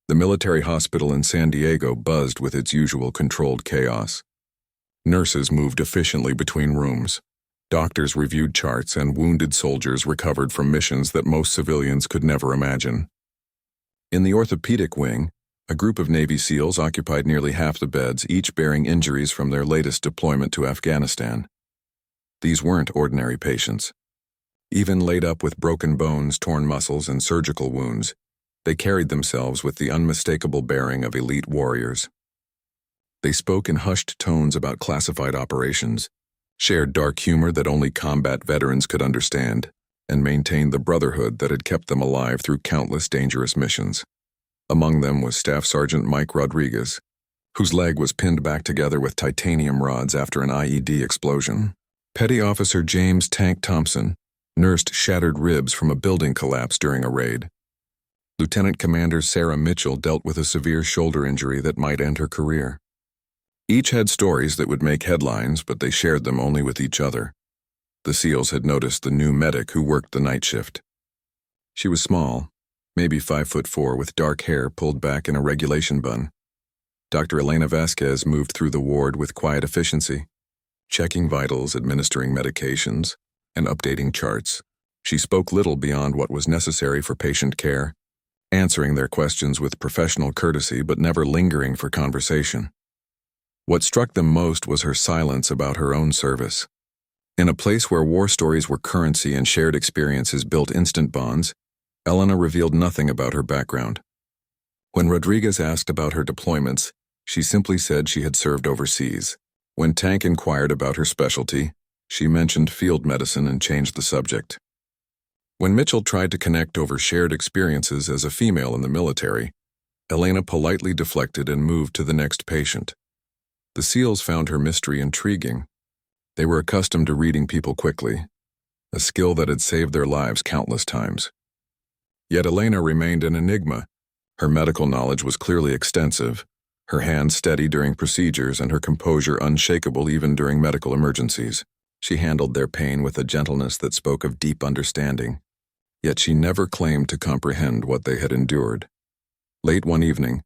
The military hospital in San Diego buzzed with its usual controlled chaos. Nurses moved efficiently between rooms. Doctors reviewed charts, and wounded soldiers recovered from missions that most civilians could never imagine. In the orthopedic wing, a group of Navy SEALs occupied nearly half the beds, each bearing injuries from their latest deployment to Afghanistan. These weren't ordinary patients. Even laid up with broken bones, torn muscles, and surgical wounds, they carried themselves with the unmistakable bearing of elite warriors. They spoke in hushed tones about classified operations, shared dark humor that only combat veterans could understand, and maintained the brotherhood that had kept them alive through countless dangerous missions. Among them was Staff Sergeant Mike Rodriguez, whose leg was pinned back together with titanium rods after an IED explosion. Petty Officer James "Tank" Thompson nursed shattered ribs from a building collapse during a raid. Lieutenant Commander Sarah Mitchell dealt with a severe shoulder injury that might end her career. Each had stories that would make headlines, but they shared them only with each other. The SEALs had noticed the new medic who worked the night shift. She was small, maybe 5'4", with dark hair pulled back in a regulation bun. Dr. Elena Vasquez moved through the ward with quiet efficiency, checking vitals, administering medications, and updating charts. She spoke little beyond what was necessary for patient care, answering their questions with professional courtesy but never lingering for conversation. What struck them most was her silence about her own service. In a place where war stories were currency and shared experiences built instant bonds, Elena revealed nothing about her background. When Rodriguez asked about her deployments, she simply said she had served overseas. When Tank inquired about her specialty, she mentioned field medicine and changed the subject. When Mitchell tried to connect over shared experiences as a female in the military, Elena politely deflected and moved to the next patient. The SEALs found her mystery intriguing. They were accustomed to reading people quickly, a skill that had saved their lives countless times. Yet Elena remained an enigma. Her medical knowledge was clearly extensive, her hands steady during procedures and her composure unshakable even during medical emergencies. She handled their pain with a gentleness that spoke of deep understanding, yet she never claimed to comprehend what they had endured. Late one evening,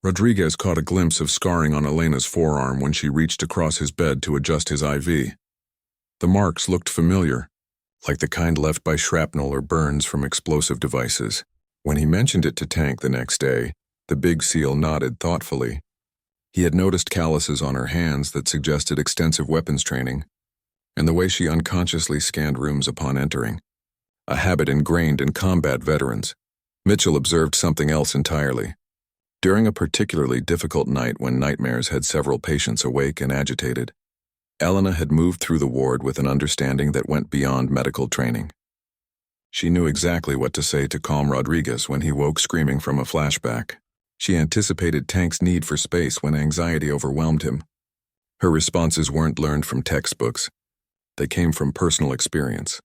Rodriguez caught a glimpse of scarring on Elena's forearm when she reached across his bed to adjust his IV. The marks looked familiar, like the kind left by shrapnel or burns from explosive devices. When he mentioned it to Tank the next day, the big SEAL nodded thoughtfully. He had noticed calluses on her hands that suggested extensive weapons training, and the way she unconsciously scanned rooms upon entering, a habit ingrained in combat veterans. Mitchell observed something else entirely. During a particularly difficult night when nightmares had several patients awake and agitated, Elena had moved through the ward with an understanding that went beyond medical training. She knew exactly what to say to calm Rodriguez when he woke screaming from a flashback. She anticipated Tank's need for space when anxiety overwhelmed him. Her responses weren't learned from textbooks. They came from personal experience.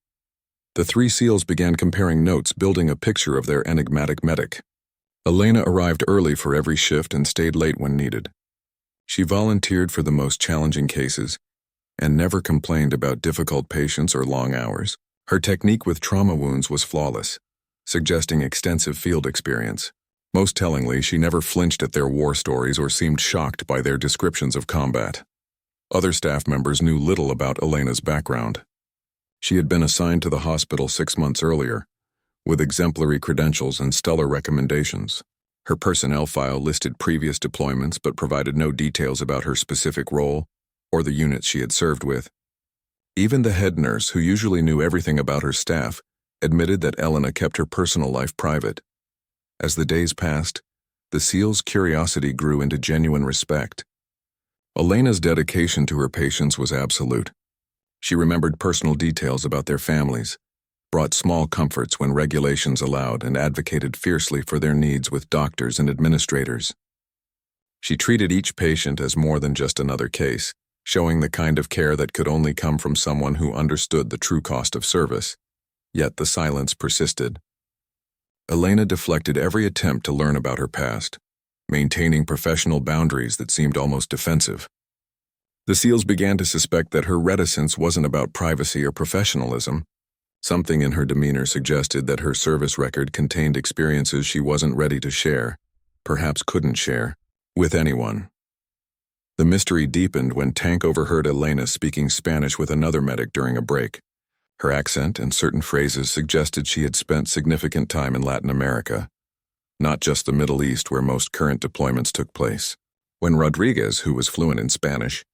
The three SEALs began comparing notes, building a picture of their enigmatic medic. Elena arrived early for every shift and stayed late when needed. She volunteered for the most challenging cases and never complained about difficult patients or long hours. Her technique with trauma wounds was flawless, suggesting extensive field experience. Most tellingly, she never flinched at their war stories or seemed shocked by their descriptions of combat. Other staff members knew little about Elena's background. She had been assigned to the hospital 6 months earlier, with exemplary credentials and stellar recommendations. Her personnel file listed previous deployments but provided no details about her specific role or the units she had served with. Even the head nurse, who usually knew everything about her staff, admitted that Elena kept her personal life private. As the days passed, the SEAL's curiosity grew into genuine respect. Elena's dedication to her patients was absolute. She remembered personal details about their families, brought small comforts when regulations allowed, and advocated fiercely for their needs with doctors and administrators. She treated each patient as more than just another case, showing the kind of care that could only come from someone who understood the true cost of service. Yet the silence persisted. Elena deflected every attempt to learn about her past, maintaining professional boundaries that seemed almost defensive. The SEALs began to suspect that her reticence wasn't about privacy or professionalism. Something in her demeanor suggested that her service record contained experiences she wasn't ready to share. perhaps couldn't share, with anyone. The mystery deepened when Tank overheard Elena speaking Spanish with another medic during a break. Her accent and certain phrases suggested she had spent significant time in Latin America, not just the Middle East where most current deployments took place. When Rodriguez, who was fluent in Spanish,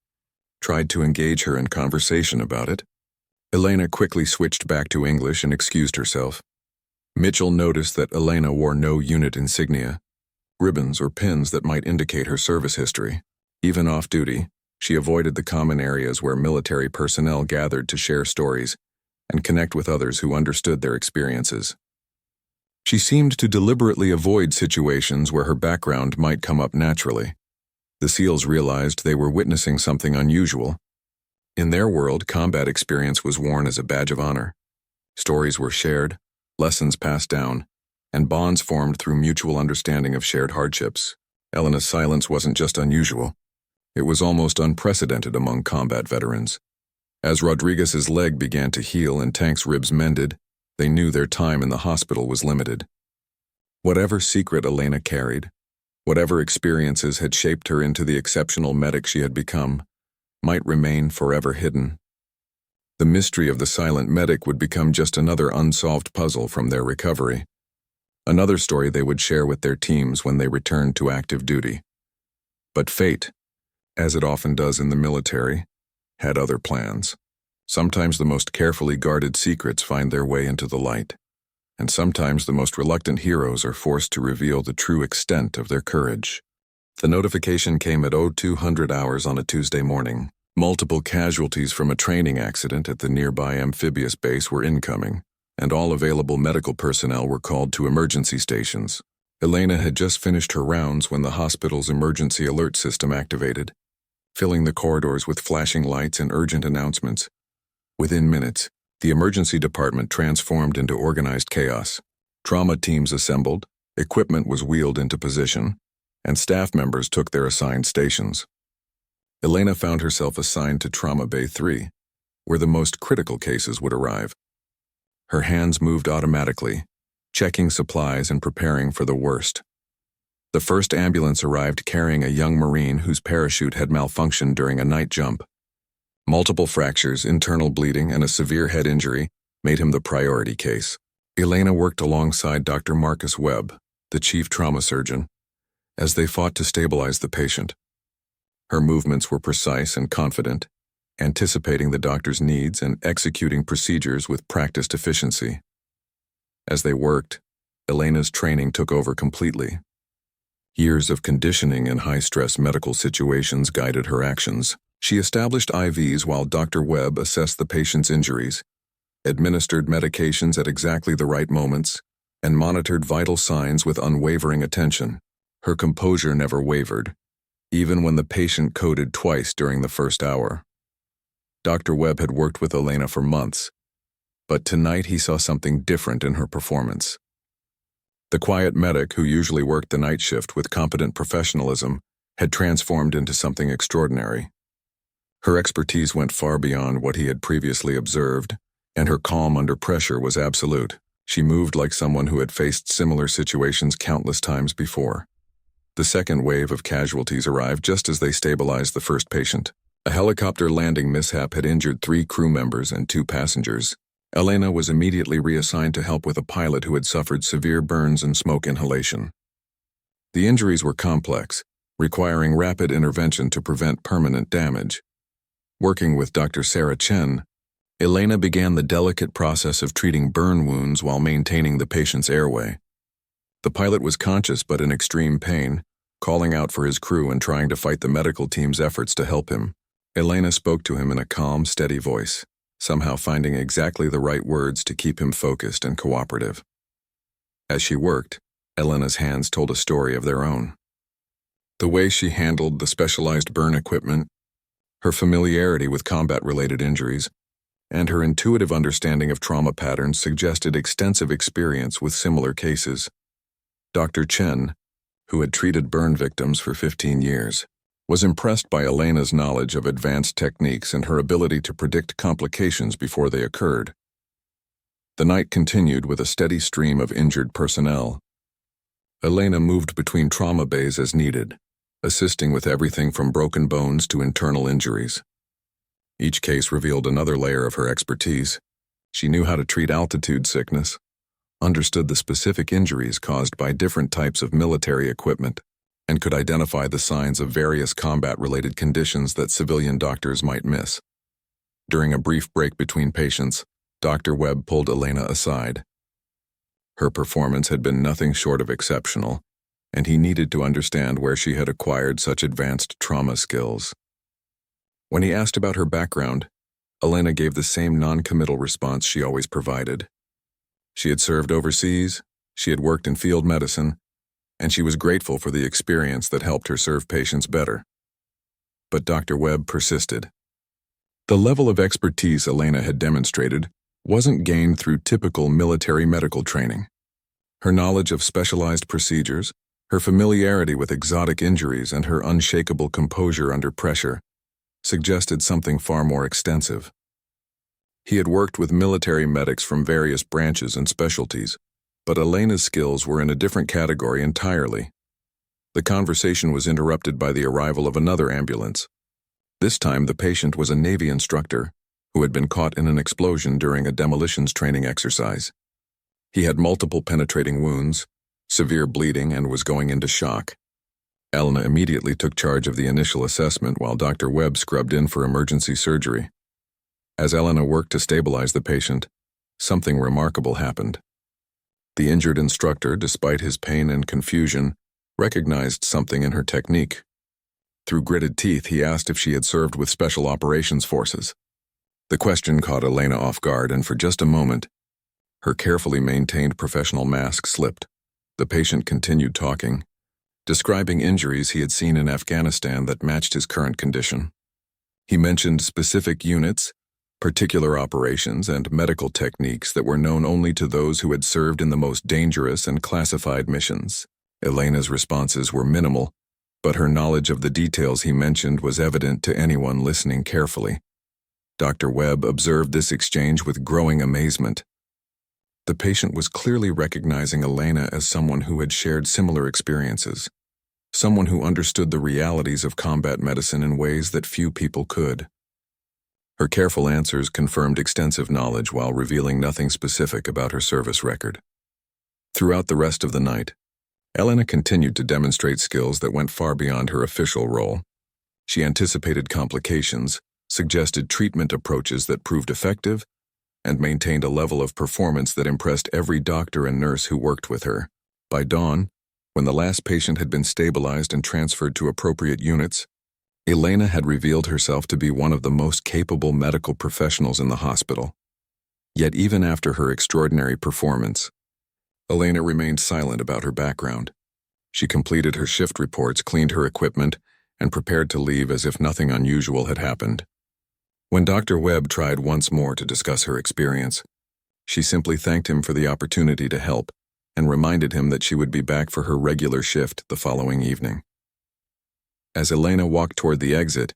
tried to engage her in conversation about it, Elena quickly switched back to English and excused herself. Mitchell noticed that Elena wore no unit insignia, ribbons or pins that might indicate her service history. Even off-duty, she avoided the common areas where military personnel gathered to share stories and connect with others who understood their experiences. She seemed to deliberately avoid situations where her background might come up naturally. The SEALs realized they were witnessing something unusual. In their world, combat experience was worn as a badge of honor. Stories were shared, lessons passed down, and bonds formed through mutual understanding of shared hardships. Elena's silence wasn't just unusual. It was almost unprecedented among combat veterans. As Rodriguez's leg began to heal and Tank's ribs mended, they knew their time in the hospital was limited. Whatever secret Elena carried, whatever experiences had shaped her into the exceptional medic she had become, might remain forever hidden. The mystery of the silent medic would become just another unsolved puzzle from their recovery, another story they would share with their teams when they returned to active duty. But fate, as it often does in the military, had other plans. Sometimes the most carefully guarded secrets find their way into the light, and sometimes the most reluctant heroes are forced to reveal the true extent of their courage. The notification came at 0200 hours on a Tuesday morning. Multiple casualties from a training accident at the nearby amphibious base were incoming, and all available medical personnel were called to emergency stations. Elena had just finished her rounds when the hospital's emergency alert system activated, filling the corridors with flashing lights and urgent announcements. Within minutes, the emergency department transformed into organized chaos. Trauma teams assembled, equipment was wheeled into position, and staff members took their assigned stations. Elena found herself assigned to Trauma Bay 3, where the most critical cases would arrive. Her hands moved automatically, checking supplies and preparing for the worst. The first ambulance arrived carrying a young Marine whose parachute had malfunctioned during a night jump. Multiple fractures, internal bleeding, and a severe head injury made him the priority case. Elena worked alongside Dr. Marcus Webb, the chief trauma surgeon, as they fought to stabilize the patient. Her movements were precise and confident, anticipating the doctor's needs and executing procedures with practiced efficiency. As they worked, Elena's training took over completely. Years of conditioning in high-stress medical situations guided her actions. She established IVs while Dr. Webb assessed the patient's injuries, administered medications at exactly the right moments, and monitored vital signs with unwavering attention. Her composure never wavered, even when the patient coded twice during the first hour. Dr. Webb had worked with Elena for months, but tonight he saw something different in her performance. The quiet medic who usually worked the night shift with competent professionalism had transformed into something extraordinary. Her expertise went far beyond what he had previously observed, and her calm under pressure was absolute. She moved like someone who had faced similar situations countless times before. The second wave of casualties arrived just as they stabilized the first patient. A helicopter landing mishap had injured 3 crew members and 2 passengers. Elena was immediately reassigned to help with a pilot who had suffered severe burns and smoke inhalation. The injuries were complex, requiring rapid intervention to prevent permanent damage. Working with Dr. Sarah Chen, Elena began the delicate process of treating burn wounds while maintaining the patient's airway. The pilot was conscious but in extreme pain, calling out for his crew and trying to fight the medical team's efforts to help him. Elena spoke to him in a calm, steady voice, somehow finding exactly the right words to keep him focused and cooperative. As she worked, Elena's hands told a story of their own. The way she handled the specialized burn equipment, her familiarity with combat-related injuries, and her intuitive understanding of trauma patterns suggested extensive experience with similar cases. Dr. Chen, who had treated burn victims for 15 years, was impressed by Elena's knowledge of advanced techniques and her ability to predict complications before they occurred. The night continued with a steady stream of injured personnel. Elena moved between trauma bays as needed, assisting with everything from broken bones to internal injuries. Each case revealed another layer of her expertise. She knew how to treat altitude sickness, understood the specific injuries caused by different types of military equipment, and could identify the signs of various combat-related conditions that civilian doctors might miss. During a brief break between patients, Dr. Webb pulled Elena aside. Her performance had been nothing short of exceptional, and he needed to understand where she had acquired such advanced trauma skills. When he asked about her background, Elena gave the same non-committal response she always provided. She had served overseas, she had worked in field medicine, and she was grateful for the experience that helped her serve patients better. But Dr. Webb persisted. The level of expertise Elena had demonstrated wasn't gained through typical military medical training. Her knowledge of specialized procedures, her familiarity with exotic injuries, and her unshakable composure under pressure suggested something far more extensive. He had worked with military medics from various branches and specialties, but Elena's skills were in a different category entirely. The conversation was interrupted by the arrival of another ambulance. This time the patient was a Navy instructor who had been caught in an explosion during a demolitions training exercise. He had multiple penetrating wounds, severe bleeding, and was going into shock. Elena immediately took charge of the initial assessment while Dr. Webb scrubbed in for emergency surgery. As Elena worked to stabilize the patient, something remarkable happened. The injured instructor, despite his pain and confusion, recognized something in her technique. Through gritted teeth, he asked if she had served with Special Operations Forces. The question caught Elena off guard, and for just a moment, her carefully maintained professional mask slipped. The patient continued talking, describing injuries he had seen in Afghanistan that matched his current condition. He mentioned specific units, particular operations, and medical techniques that were known only to those who had served in the most dangerous and classified missions. Elena's responses were minimal, but her knowledge of the details he mentioned was evident to anyone listening carefully. Dr. Webb observed this exchange with growing amazement. The patient was clearly recognizing Elena as someone who had shared similar experiences, someone who understood the realities of combat medicine in ways that few people could. Her careful answers confirmed extensive knowledge while revealing nothing specific about her service record. Throughout the rest of the night, Elena continued to demonstrate skills that went far beyond her official role. She anticipated complications, suggested treatment approaches that proved effective, and maintained a level of performance that impressed every doctor and nurse who worked with her. By dawn, when the last patient had been stabilized and transferred to appropriate units, Elena had revealed herself to be one of the most capable medical professionals in the hospital. Yet even after her extraordinary performance, Elena remained silent about her background. She completed her shift reports, cleaned her equipment, and prepared to leave as if nothing unusual had happened. When Dr. Webb tried once more to discuss her experience, she simply thanked him for the opportunity to help and reminded him that she would be back for her regular shift the following evening. As Elena walked toward the exit,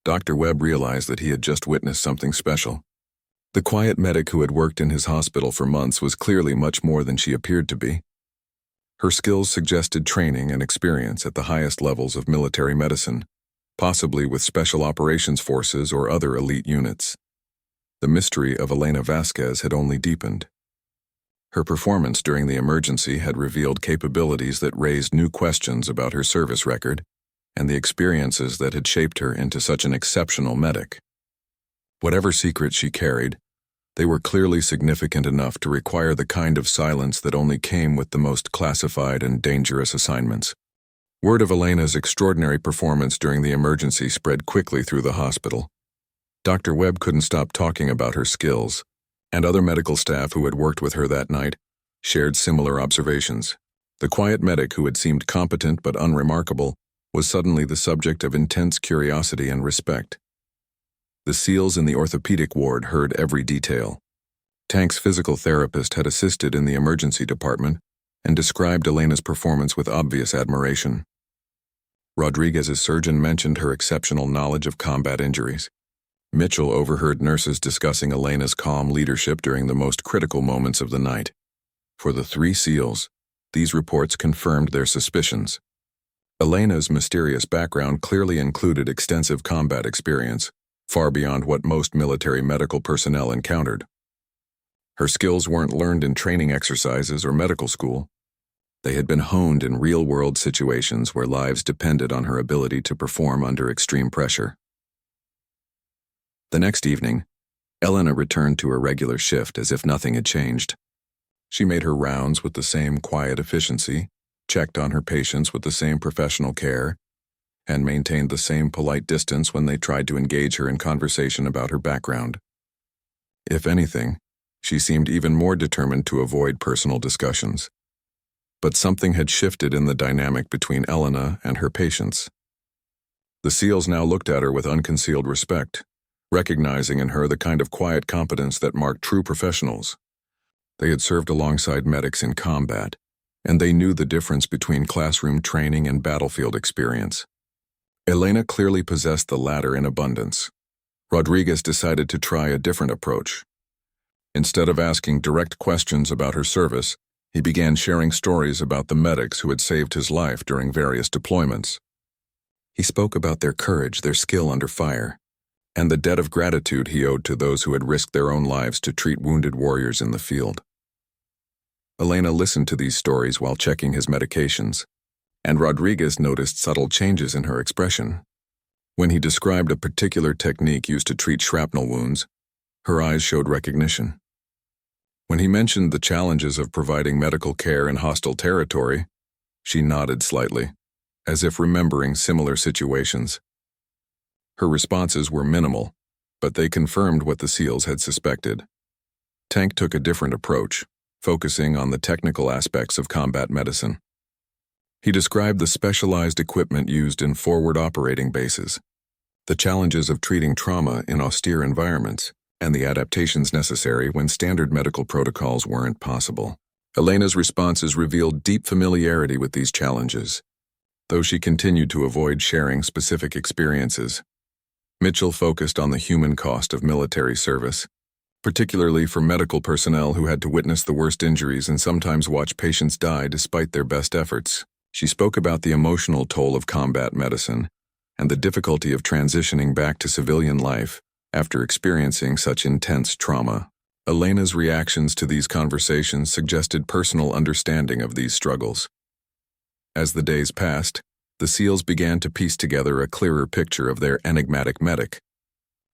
Dr. Webb realized that he had just witnessed something special. The quiet medic who had worked in his hospital for months was clearly much more than she appeared to be. Her skills suggested training and experience at the highest levels of military medicine, possibly with Special Operations Forces or other elite units. The mystery of Elena Vasquez had only deepened. Her performance during the emergency had revealed capabilities that raised new questions about her service record and the experiences that had shaped her into such an exceptional medic. Whatever secrets she carried, they were clearly significant enough to require the kind of silence that only came with the most classified and dangerous assignments. Word of Elena's extraordinary performance during the emergency spread quickly through the hospital. Dr. Webb couldn't stop talking about her skills, and other medical staff who had worked with her that night shared similar observations. The quiet medic who had seemed competent but unremarkable was suddenly the subject of intense curiosity and respect. The SEALs in the orthopedic ward heard every detail. Tank's physical therapist had assisted in the emergency department and described Elena's performance with obvious admiration. Rodriguez's surgeon mentioned her exceptional knowledge of combat injuries. Mitchell overheard nurses discussing Elena's calm leadership during the most critical moments of the night. For the three SEALs, These reports confirmed their suspicions. Elena's mysterious background clearly included extensive combat experience, far beyond what most military medical personnel encountered. Her skills weren't learned in training exercises or medical school. They had been honed in real-world situations where lives depended on her ability to perform under extreme pressure. The next evening, Elena returned to her regular shift as if nothing had changed. She made her rounds with the same quiet efficiency, checked on her patients with the same professional care, and maintained the same polite distance when they tried to engage her in conversation about her background. If anything, she seemed even more determined to avoid personal discussions. But something had shifted in the dynamic between Elena and her patients. The SEALs now looked at her with unconcealed respect, recognizing in her the kind of quiet competence that marked true professionals. They had served alongside medics in combat, and they knew the difference between classroom training and battlefield experience. Elena clearly possessed the latter in abundance. Rodriguez decided to try a different approach. Instead of asking direct questions about her service, he began sharing stories about the medics who had saved his life during various deployments. He spoke about their courage, their skill under fire, and the debt of gratitude he owed to those who had risked their own lives to treat wounded warriors in the field. Elena listened to these stories while checking his medications, and Rodriguez noticed subtle changes in her expression. When he described a particular technique used to treat shrapnel wounds, her eyes showed recognition. When he mentioned the challenges of providing medical care in hostile territory, she nodded slightly, as if remembering similar situations. Her responses were minimal, but they confirmed what the SEALs had suspected. Tank took a different approach, focusing on the technical aspects of combat medicine. He described the specialized equipment used in forward operating bases, the challenges of treating trauma in austere environments, and the adaptations necessary when standard medical protocols weren't possible. Elena's responses revealed deep familiarity with these challenges, though she continued to avoid sharing specific experiences. Mitchell focused on the human cost of military service, particularly for medical personnel who had to witness the worst injuries and sometimes watch patients die despite their best efforts. She spoke about the emotional toll of combat medicine and the difficulty of transitioning back to civilian life after experiencing such intense trauma. Elena's reactions to these conversations suggested personal understanding of these struggles. As the days passed, the SEALs began to piece together a clearer picture of their enigmatic medic.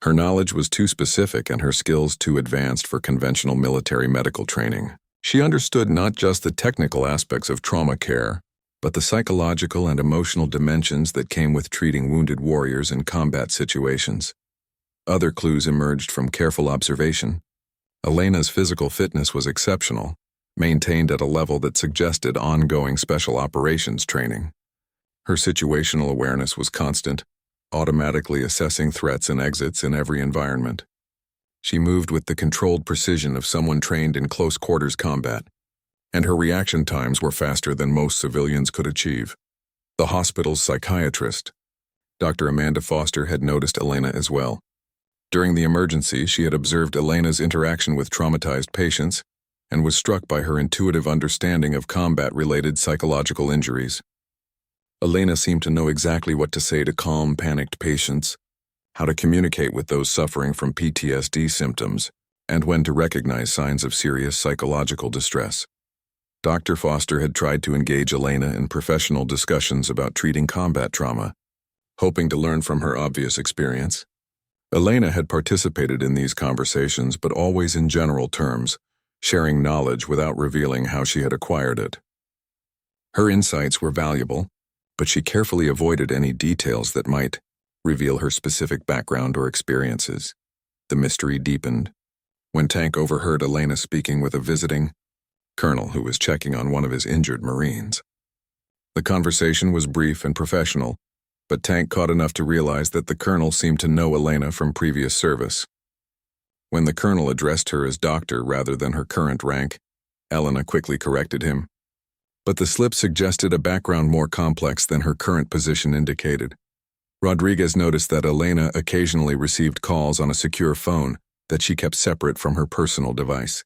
Her knowledge was too specific and her skills too advanced for conventional military medical training. She understood not just the technical aspects of trauma care, but the psychological and emotional dimensions that came with treating wounded warriors in combat situations. Other clues emerged from careful observation. Elena's physical fitness was exceptional, maintained at a level that suggested ongoing special operations training. Her situational awareness was constant, automatically assessing threats and exits in every environment. She moved with the controlled precision of someone trained in close-quarters combat, and her reaction times were faster than most civilians could achieve. The hospital's psychiatrist, Dr. Amanda Foster, had noticed Elena as well. During the emergency, she had observed Elena's interaction with traumatized patients and was struck by her intuitive understanding of combat-related psychological injuries. Elena seemed to know exactly what to say to calm, panicked patients, how to communicate with those suffering from PTSD symptoms, and when to recognize signs of serious psychological distress. Dr. Foster had tried to engage Elena in professional discussions about treating combat trauma, hoping to learn from her obvious experience. Elena had participated in these conversations, but always in general terms, sharing knowledge without revealing how she had acquired it. Her insights were valuable, but she carefully avoided any details that might reveal her specific background or experiences. The mystery deepened when Tank overheard Elena speaking with a visiting colonel who was checking on one of his injured Marines. The conversation was brief and professional, but Tank caught enough to realize that the colonel seemed to know Elena from previous service. When the colonel addressed her as doctor rather than her current rank, Elena quickly corrected him. But the slip suggested a background more complex than her current position indicated. Rodriguez noticed that Elena occasionally received calls on a secure phone that she kept separate from her personal device.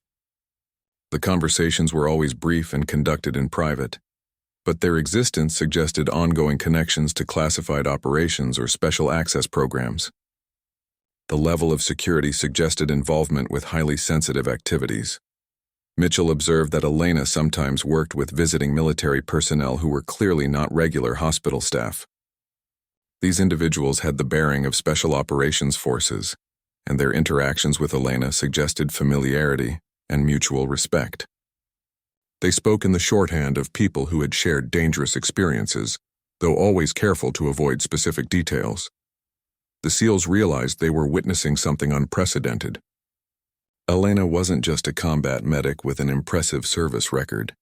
The conversations were always brief and conducted in private, but their existence suggested ongoing connections to classified operations or special access programs. The level of security suggested involvement with highly sensitive activities. Mitchell observed that Elena sometimes worked with visiting military personnel who were clearly not regular hospital staff. These individuals had the bearing of special operations forces, and their interactions with Elena suggested familiarity and mutual respect. They spoke in the shorthand of people who had shared dangerous experiences, though always careful to avoid specific details. The SEALs realized they were witnessing something unprecedented. Elena wasn't just a combat medic with an impressive service record.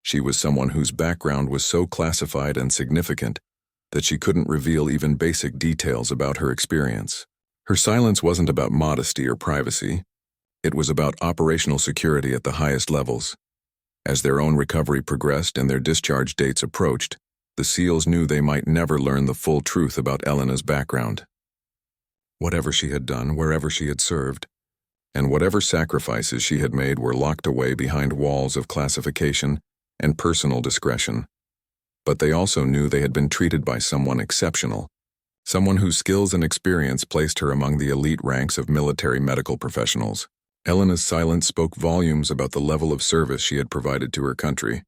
She was someone whose background was so classified and significant that she couldn't reveal even basic details about her experience. Her silence wasn't about modesty or privacy. It was about operational security at the highest levels. As their own recovery progressed and their discharge dates approached, the SEALs knew they might never learn the full truth about Elena's background. Whatever she had done, wherever she had served, and whatever sacrifices she had made were locked away behind walls of classification and personal discretion. But they also knew they had been treated by someone exceptional, someone whose skills and experience placed her among the elite ranks of military medical professionals. Elena's silence spoke volumes about the level of service she had provided to her country,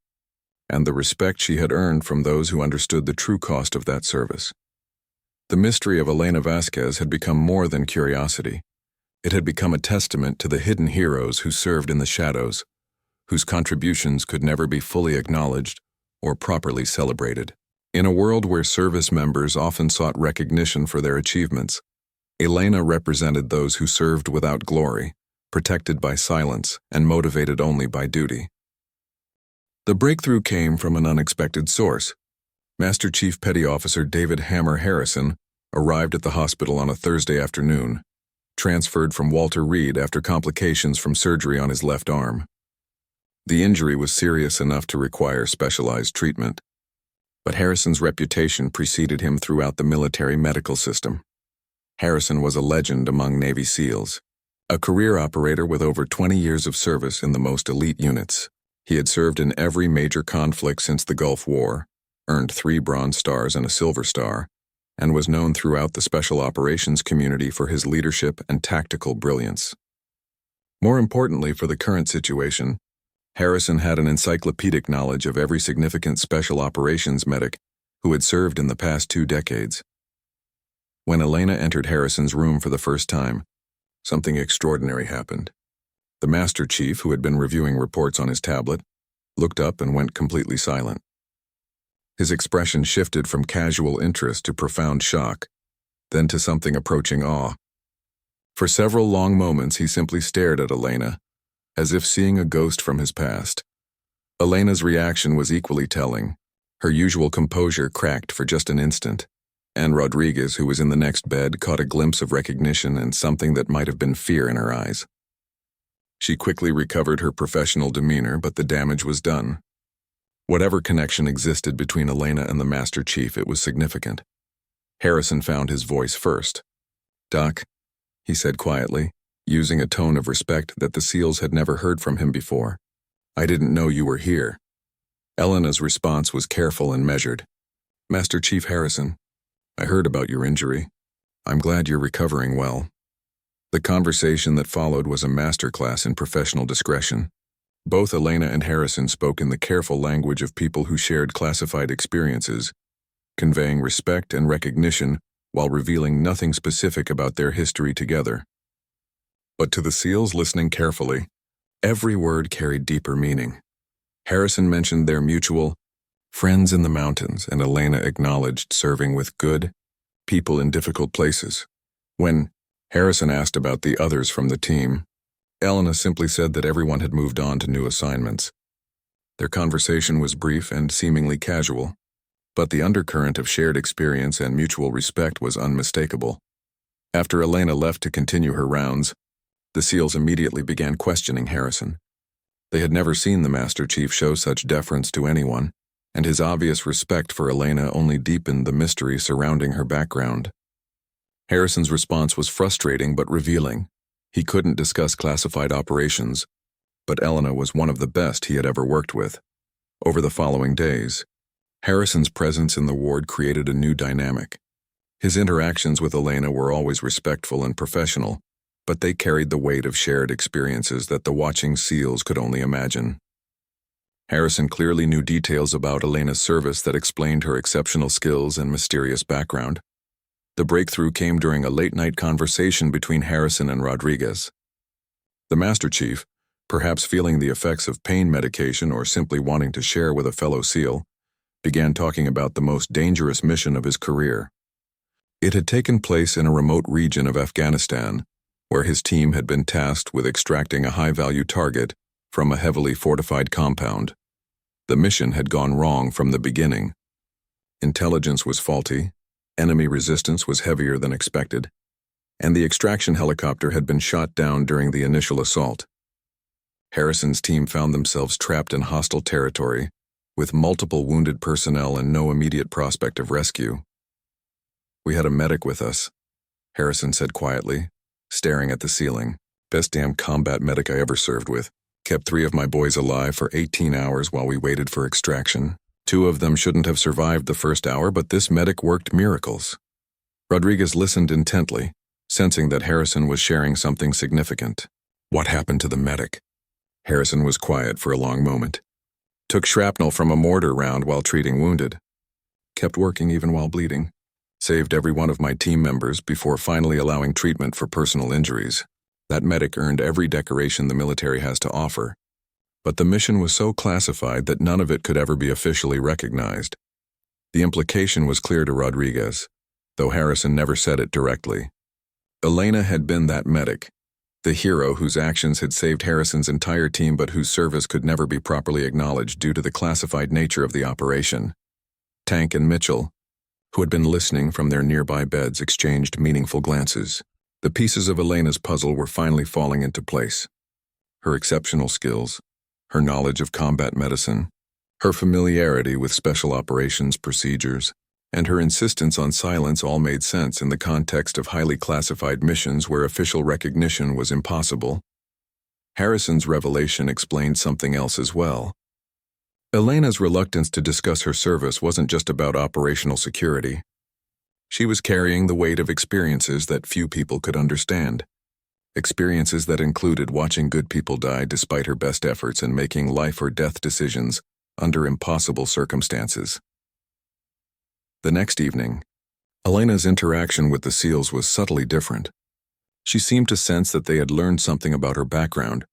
and the respect she had earned from those who understood the true cost of that service. The mystery of Elena Vasquez had become more than curiosity. It had become a testament to the hidden heroes who served in the shadows, whose contributions could never be fully acknowledged or properly celebrated. In a world where service members often sought recognition for their achievements, Elena represented those who served without glory, protected by silence, and motivated only by duty. The breakthrough came from an unexpected source. Master Chief Petty Officer David Hammer Harrison arrived at the hospital on a Thursday afternoon, transferred from Walter Reed after complications from surgery on his left arm. The injury was serious enough to require specialized treatment, but Harrison's reputation preceded him throughout the military medical system. Harrison was a legend among Navy SEALs, a career operator with over 20 years of service in the most elite units. He had served in every major conflict since the Gulf War, earned 3 Bronze Stars and a Silver Star, and was known throughout the special operations community for his leadership and tactical brilliance. More importantly for the current situation, Harrison had an encyclopedic knowledge of every significant special operations medic who had served in the past 2 decades. When Elena entered Harrison's room for the first time, something extraordinary happened. The Master Chief, who had been reviewing reports on his tablet, looked up and went completely silent. His expression shifted from casual interest to profound shock, then to something approaching awe. For several long moments he simply stared at Elena, as if seeing a ghost from his past. Elena's reaction was equally telling. Her usual composure cracked for just an instant, and Rodriguez, who was in the next bed, caught a glimpse of recognition and something that might have been fear in her eyes. She quickly recovered her professional demeanor, but the damage was done. Whatever connection existed between Elena and the Master Chief, it was significant. Harrison found his voice first. "Doc," he said quietly, using a tone of respect that the SEALs had never heard from him before. "I didn't know you were here." Elena's response was careful and measured. "Master Chief Harrison, I heard about your injury. I'm glad you're recovering well." The conversation that followed was a masterclass in professional discretion. Both Elena and Harrison spoke in the careful language of people who shared classified experiences, conveying respect and recognition while revealing nothing specific about their history together. But to the SEALs listening carefully, every word carried deeper meaning. Harrison mentioned their mutual friends in the mountains, and Elena acknowledged serving with good people in difficult places. When Harrison asked about the others from the team, Elena simply said that everyone had moved on to new assignments. Their conversation was brief and seemingly casual, but the undercurrent of shared experience and mutual respect was unmistakable. After Elena left to continue her rounds, the SEALs immediately began questioning Harrison. They had never seen the Master Chief show such deference to anyone, and his obvious respect for Elena only deepened the mystery surrounding her background. Harrison's response was frustrating but revealing. He couldn't discuss classified operations, but Elena was one of the best he had ever worked with. Over the following days, Harrison's presence in the ward created a new dynamic. His interactions with Elena were always respectful and professional, but they carried the weight of shared experiences that the watching SEALs could only imagine. Harrison clearly knew details about Elena's service that explained her exceptional skills and mysterious background. The breakthrough came during a late-night conversation between Harrison and Rodriguez. The Master Chief, perhaps feeling the effects of pain medication or simply wanting to share with a fellow SEAL, began talking about the most dangerous mission of his career. It had taken place in a remote region of Afghanistan, where his team had been tasked with extracting a high-value target from a heavily fortified compound. The mission had gone wrong from the beginning. Intelligence was faulty, enemy resistance was heavier than expected, and the extraction helicopter had been shot down during the initial assault. Harrison's team found themselves trapped in hostile territory, with multiple wounded personnel and no immediate prospect of rescue. "We had a medic with us," Harrison said quietly, staring at the ceiling. "Best damn combat medic I ever served with. Kept 3 of my boys alive for 18 hours while we waited for extraction. 2 of them shouldn't have survived the first hour, but this medic worked miracles." Rodriguez listened intently, sensing that Harrison was sharing something significant. "What happened to the medic?" Harrison was quiet for a long moment. "Took shrapnel from a mortar round while treating wounded. Kept working even while bleeding. Saved every one of my team members before finally allowing treatment for personal injuries. That medic earned every decoration the military has to offer. But the mission was so classified that none of it could ever be officially recognized." The implication was clear to Rodriguez, though Harrison never said it directly. Elena had been that medic, the hero whose actions had saved Harrison's entire team but whose service could never be properly acknowledged due to the classified nature of the operation. Tank and Mitchell, who had been listening from their nearby beds, exchanged meaningful glances. The pieces of Elena's puzzle were finally falling into place. Her exceptional skills, her knowledge of combat medicine, her familiarity with special operations procedures, and her insistence on silence all made sense in the context of highly classified missions where official recognition was impossible. Harrison's revelation explained something else as well. Elena's reluctance to discuss her service wasn't just about operational security. She was carrying the weight of experiences that few people could understand. Experiences that included watching good people die despite her best efforts and making life or death decisions under impossible circumstances. The next evening, Elena's interaction with the SEALs was subtly different. She seemed to sense that they had learned something about her background,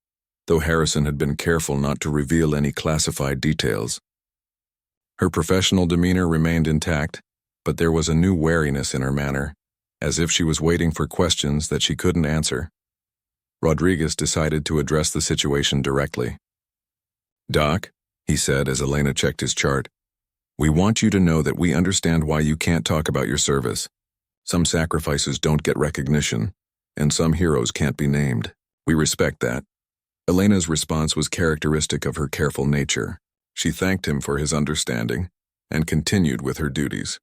though Harrison had been careful not to reveal any classified details. Her professional demeanor remained intact, but there was a new wariness in her manner, as if she was waiting for questions that she couldn't answer. Rodriguez decided to address the situation directly. "Doc," he said as Elena checked his chart, "we want you to know that we understand why you can't talk about your service. Some sacrifices don't get recognition, and some heroes can't be named. We respect that." Elena's response was characteristic of her careful nature. She thanked him for his understanding and continued with her duties.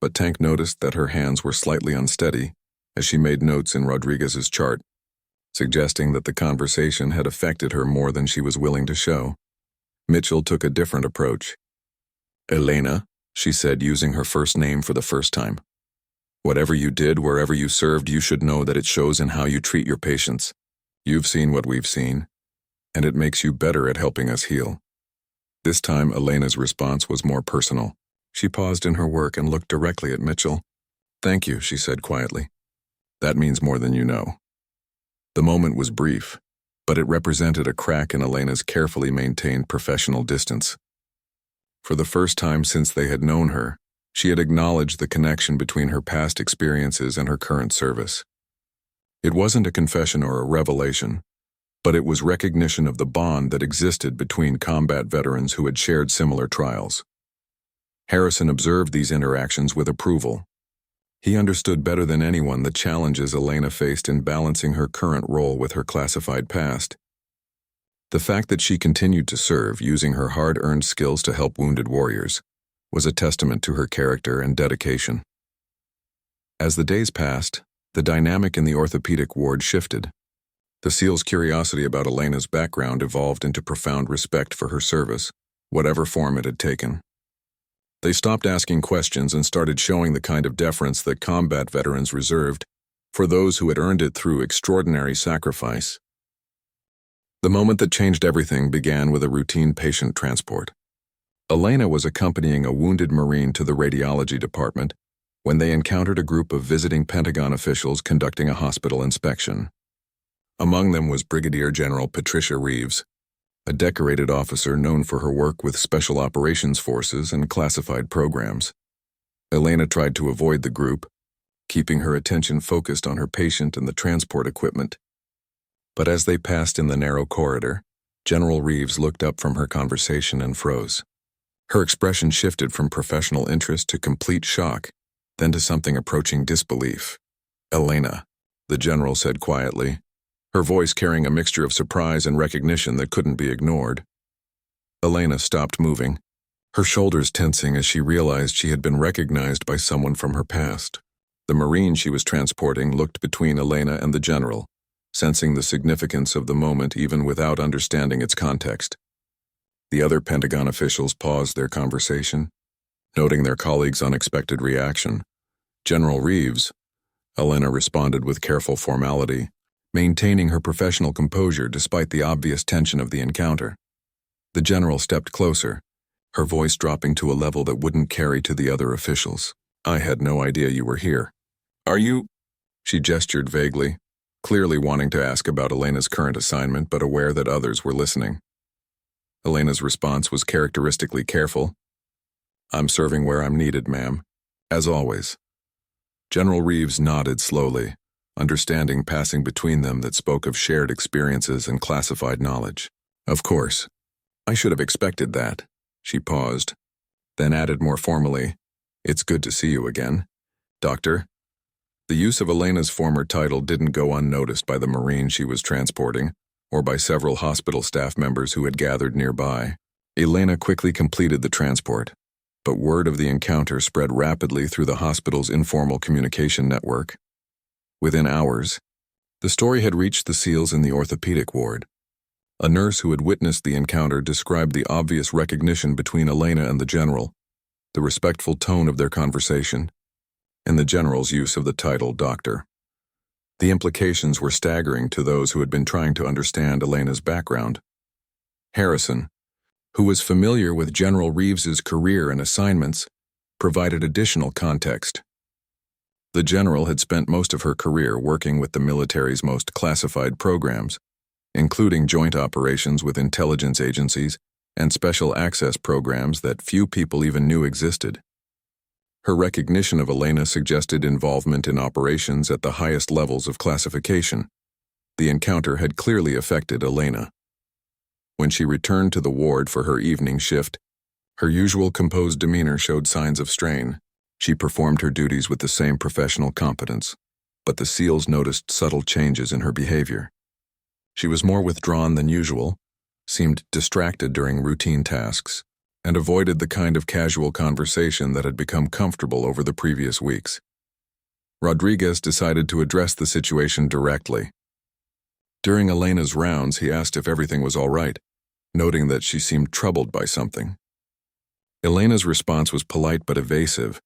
But Tank noticed that her hands were slightly unsteady as she made notes in Rodriguez's chart, suggesting that the conversation had affected her more than she was willing to show. Mitchell took a different approach. "Elena," she said, using her first name for the first time. "Whatever you did, wherever you served, you should know that it shows in how you treat your patients. You've seen what we've seen, and it makes you better at helping us heal." This time, Elena's response was more personal. She paused in her work and looked directly at Mitchell. "Thank you," she said quietly. "That means more than you know." The moment was brief, but it represented a crack in Elena's carefully maintained professional distance. For the first time since they had known her, she had acknowledged the connection between her past experiences and her current service. It wasn't a confession or a revelation, but it was recognition of the bond that existed between combat veterans who had shared similar trials. Harrison observed these interactions with approval. He understood better than anyone the challenges Elena faced in balancing her current role with her classified past. The fact that she continued to serve, using her hard-earned skills to help wounded warriors, was a testament to her character and dedication. As the days passed, the dynamic in the orthopedic ward shifted. The SEAL's curiosity about Elena's background evolved into profound respect for her service, whatever form it had taken. They stopped asking questions and started showing the kind of deference that combat veterans reserved for those who had earned it through extraordinary sacrifice. The moment that changed everything began with a routine patient transport. Elena was accompanying a wounded Marine to the radiology department when they encountered a group of visiting Pentagon officials conducting a hospital inspection. Among them was Brigadier General Patricia Reeves, a decorated officer known for her work with Special Operations Forces and classified programs. Elena tried to avoid the group, keeping her attention focused on her patient and the transport equipment. But as they passed in the narrow corridor, General Reeves looked up from her conversation and froze. Her expression shifted from professional interest to complete shock, then to something approaching disbelief. "Elena," the general said quietly, her voice carrying a mixture of surprise and recognition that couldn't be ignored. Elena stopped moving, her shoulders tensing as she realized she had been recognized by someone from her past. The Marine she was transporting looked between Elena and the general, sensing the significance of the moment even without understanding its context. The other Pentagon officials paused their conversation, noting their colleague's unexpected reaction. "General Reeves," Elena responded with careful formality, maintaining her professional composure despite the obvious tension of the encounter. The general stepped closer, her voice dropping to a level that wouldn't carry to the other officials. "I had no idea you were here. Are you?" She gestured vaguely, clearly wanting to ask about Elena's current assignment but aware that others were listening. Elena's response was characteristically careful. "I'm serving where I'm needed, ma'am, as always." General Reeves nodded slowly, understanding passing between them that spoke of shared experiences and classified knowledge. "Of course. I should have expected that." She paused, then added more formally, "It's good to see you again, Doctor." The use of Elena's former title didn't go unnoticed by the Marine she was transporting, or by several hospital staff members who had gathered nearby. Elena quickly completed the transport, but word of the encounter spread rapidly through the hospital's informal communication network. Within hours, the story had reached the SEALs in the orthopedic ward. A nurse who had witnessed the encounter described the obvious recognition between Elena and the general, the respectful tone of their conversation, and the general's use of the title Doctor. The implications were staggering to those who had been trying to understand Elena's background. Harrison, who was familiar with General Reeves's career and assignments, provided additional context. The general had spent most of her career working with the military's most classified programs, including joint operations with intelligence agencies and special access programs that few people even knew existed. Her recognition of Elena suggested involvement in operations at the highest levels of classification. The encounter had clearly affected Elena. When she returned to the ward for her evening shift, her usual composed demeanor showed signs of strain. She performed her duties with the same professional competence, but the SEALs noticed subtle changes in her behavior. She was more withdrawn than usual, seemed distracted during routine tasks, and avoided the kind of casual conversation that had become comfortable over the previous weeks. Rodriguez decided to address the situation directly. During Elena's rounds, he asked if everything was all right, noting that she seemed troubled by something. Elena's response was polite but evasive,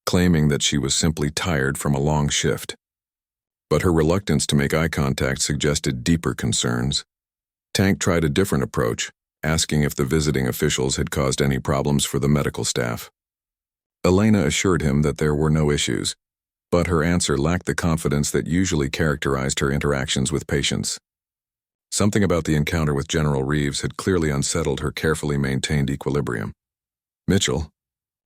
claiming that she was simply tired from a long shift. But her reluctance to make eye contact suggested deeper concerns. Tank tried a different approach, asking if the visiting officials had caused any problems for the medical staff. Elena assured him that there were no issues, but her answer lacked the confidence that usually characterized her interactions with patients. Something about the encounter with General Reeves had clearly unsettled her carefully maintained equilibrium. Mitchell,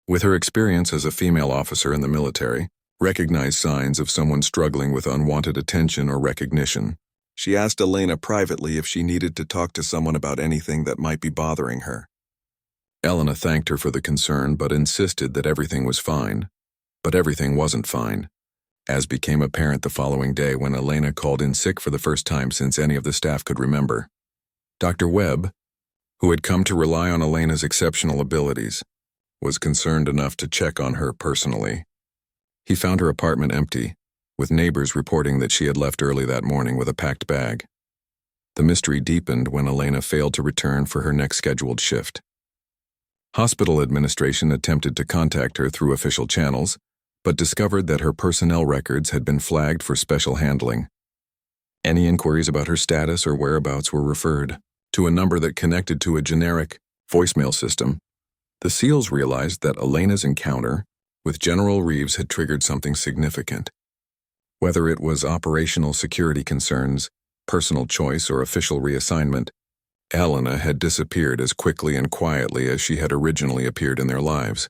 with her experience as a female officer in the military, recognized signs of someone struggling with unwanted attention or recognition. She asked Elena privately if she needed to talk to someone about anything that might be bothering her. Elena thanked her for the concern but insisted that everything was fine. But everything wasn't fine, as became apparent the following day when Elena called in sick for the first time since any of the staff could remember. Dr. Webb, who had come to rely on Elena's exceptional abilities, was concerned enough to check on her personally. He found her apartment empty, with neighbors reporting that she had left early that morning with a packed bag. The mystery deepened when Elena failed to return for her next scheduled shift. Hospital administration attempted to contact her through official channels, but discovered that her personnel records had been flagged for special handling. Any inquiries about her status or whereabouts were referred to a number that connected to a generic voicemail system. The SEALs realized that Elena's encounter with General Reeves had triggered something significant. Whether it was operational security concerns, personal choice, or official reassignment, Elena had disappeared as quickly and quietly as she had originally appeared in their lives.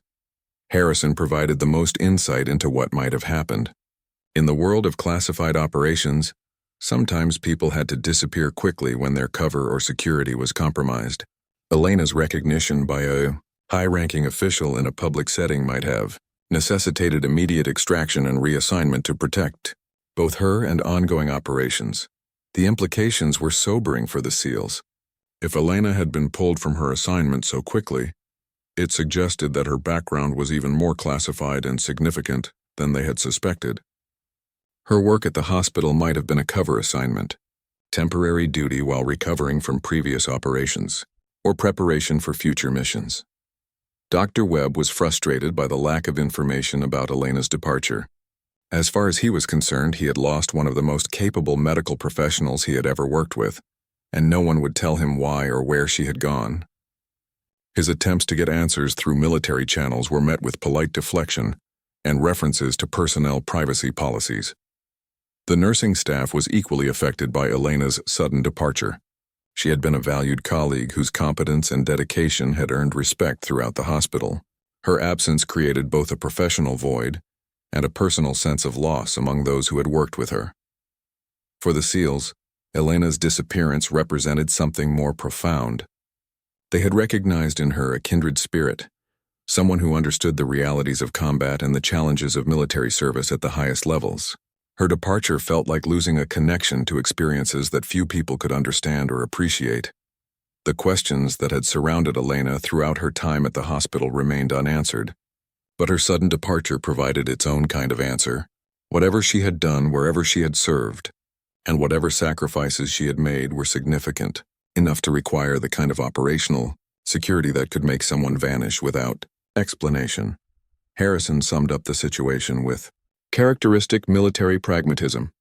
Harrison provided the most insight into what might have happened. In the world of classified operations, sometimes people had to disappear quickly when their cover or security was compromised. Elena's recognition by a high-ranking official in a public setting might have necessitated immediate extraction and reassignment to protect both her and ongoing operations. The implications were sobering for the SEALs. If Elena had been pulled from her assignment so quickly, it suggested that her background was even more classified and significant than they had suspected. Her work at the hospital might have been a cover assignment, temporary duty while recovering from previous operations, or preparation for future missions. Dr. Webb was frustrated by the lack of information about Elena's departure. As far as he was concerned, he had lost one of the most capable medical professionals he had ever worked with, and no one would tell him why or where she had gone. His attempts to get answers through military channels were met with polite deflection and references to personnel privacy policies. The nursing staff was equally affected by Elena's sudden departure. She had been a valued colleague whose competence and dedication had earned respect throughout the hospital. Her absence created both a professional void and a personal sense of loss among those who had worked with her. For the SEALs, Elena's disappearance represented something more profound. They had recognized in her a kindred spirit, someone who understood the realities of combat and the challenges of military service at the highest levels. Her departure felt like losing a connection to experiences that few people could understand or appreciate. The questions that had surrounded Elena throughout her time at the hospital remained unanswered, but her sudden departure provided its own kind of answer. Whatever she had done, wherever she had served, and whatever sacrifices she had made were significant, enough to require the kind of operational security that could make someone vanish without explanation. Harrison summed up the situation with characteristic military pragmatism.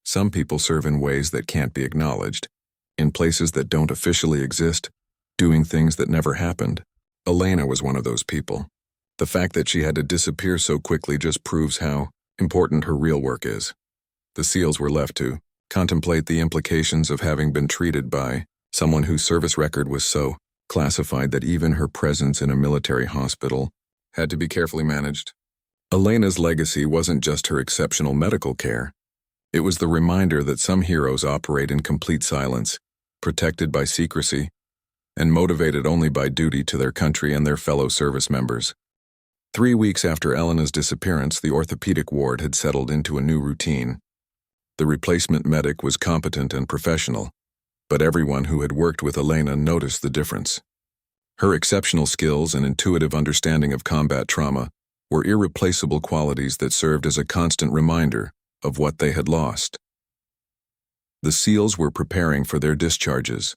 Some people serve in ways that can't be acknowledged, in places that don't officially exist, doing things that never happened. Elena was one of those people. The fact that she had to disappear so quickly just proves how important her real work is. The SEALs were left to contemplate the implications of having been treated by someone whose service record was so classified that even her presence in a military hospital had to be carefully managed. Elena's legacy wasn't just her exceptional medical care. It was the reminder that some heroes operate in complete silence, protected by secrecy, and motivated only by duty to their country and their fellow service members. 3 weeks after Elena's disappearance, the orthopedic ward had settled into a new routine. The replacement medic was competent and professional, but everyone who had worked with Elena noticed the difference. Her exceptional skills and intuitive understanding of combat trauma were irreplaceable qualities that served as a constant reminder of what they had lost. The SEALs were preparing for their discharges.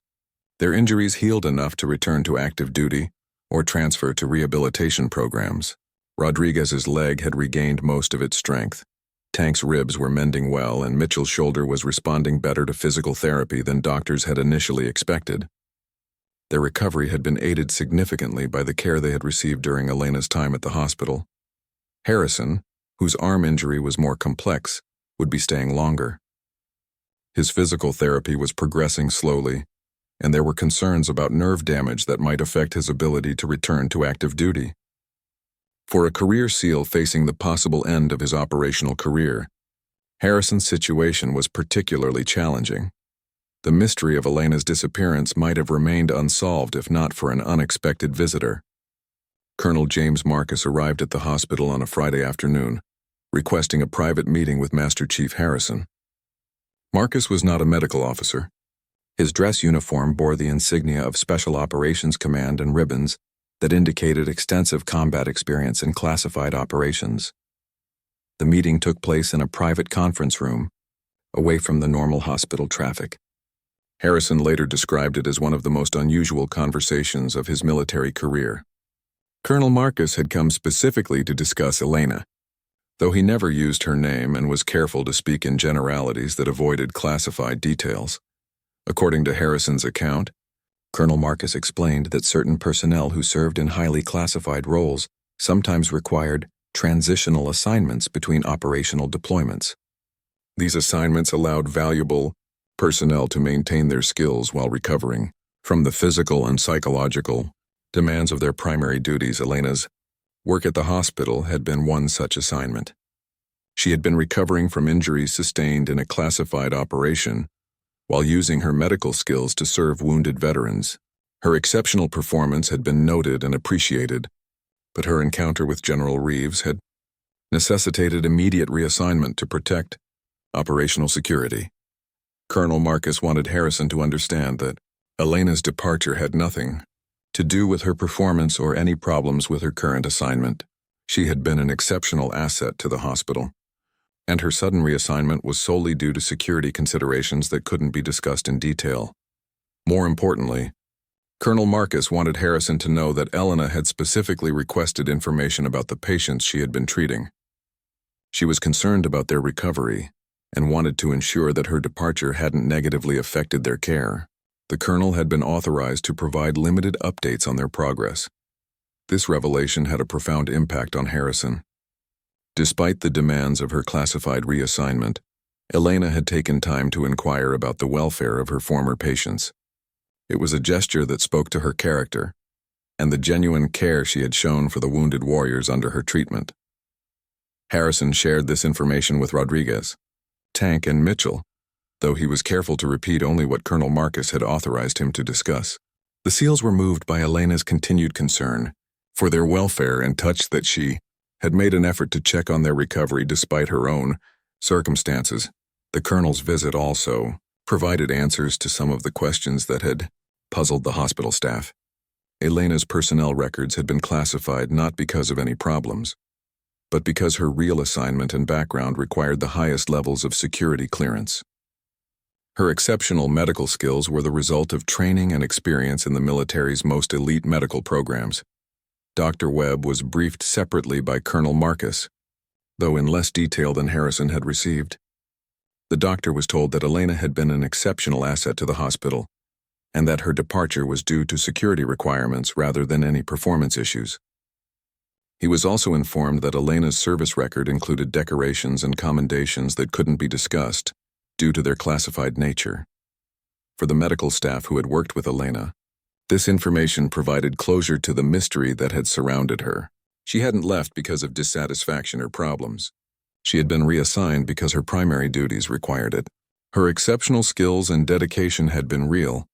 Their injuries healed enough to return to active duty or transfer to rehabilitation programs. Rodriguez's leg had regained most of its strength. Tank's ribs were mending well, and Mitchell's shoulder was responding better to physical therapy than doctors had initially expected. Their recovery had been aided significantly by the care they had received during Elena's time at the hospital. Harrison, whose arm injury was more complex, would be staying longer. His physical therapy was progressing slowly, and there were concerns about nerve damage that might affect his ability to return to active duty. For a career SEAL facing the possible end of his operational career, Harrison's situation was particularly challenging. The mystery of Elena's disappearance might have remained unsolved if not for an unexpected visitor. Colonel James Marcus arrived at the hospital on a Friday afternoon, requesting a private meeting with Master Chief Harrison. Marcus was not a medical officer. His dress uniform bore the insignia of Special Operations Command and ribbons that indicated extensive combat experience in classified operations. The meeting took place in a private conference room, away from the normal hospital traffic. Harrison later described it as one of the most unusual conversations of his military career. Colonel Marcus had come specifically to discuss Elena, though he never used her name and was careful to speak in generalities that avoided classified details. According to Harrison's account, Colonel Marcus explained that certain personnel who served in highly classified roles sometimes required transitional assignments between operational deployments. These assignments allowed valuable personnel to maintain their skills while recovering from the physical and psychological demands of their primary duties. Elena's work at the hospital had been one such assignment. She had been recovering from injuries sustained in a classified operation while using her medical skills to serve wounded veterans. Her exceptional performance had been noted and appreciated, but her encounter with General Reeves had necessitated immediate reassignment to protect operational security. Colonel Marcus wanted Harrison to understand that Elena's departure had nothing to do with her performance or any problems with her current assignment. She had been an exceptional asset to the hospital, and her sudden reassignment was solely due to security considerations that couldn't be discussed in detail. More importantly, Colonel Marcus wanted Harrison to know that Elena had specifically requested information about the patients she had been treating. She was concerned about their recovery and wanted to ensure that her departure hadn't negatively affected their care. The colonel had been authorized to provide limited updates on their progress. This revelation had a profound impact on Harrison. Despite the demands of her classified reassignment, Elena had taken time to inquire about the welfare of her former patients. It was a gesture that spoke to her character and the genuine care she had shown for the wounded warriors under her treatment. Harrison shared this information with Rodriguez, Tank, and Mitchell, though he was careful to repeat only what Colonel Marcus had authorized him to discuss. The SEALs were moved by Elena's continued concern for their welfare and touched that she had made an effort to check on their recovery despite her own circumstances. The colonel's visit also provided answers to some of the questions that had puzzled the hospital staff. Elena's personnel records had been classified not because of any problems, but because her real assignment and background required the highest levels of security clearance. Her exceptional medical skills were the result of training and experience in the military's most elite medical programs. Dr. Webb was briefed separately by Colonel Marcus, though in less detail than Harrison had received. The doctor was told that Elena had been an exceptional asset to the hospital, and that her departure was due to security requirements rather than any performance issues. He was also informed that Elena's service record included decorations and commendations that couldn't be discussed due to their classified nature. For the medical staff who had worked with Elena, this information provided closure to the mystery that had surrounded her. She hadn't left because of dissatisfaction or problems. She had been reassigned because her primary duties required it. Her exceptional skills and dedication had been real,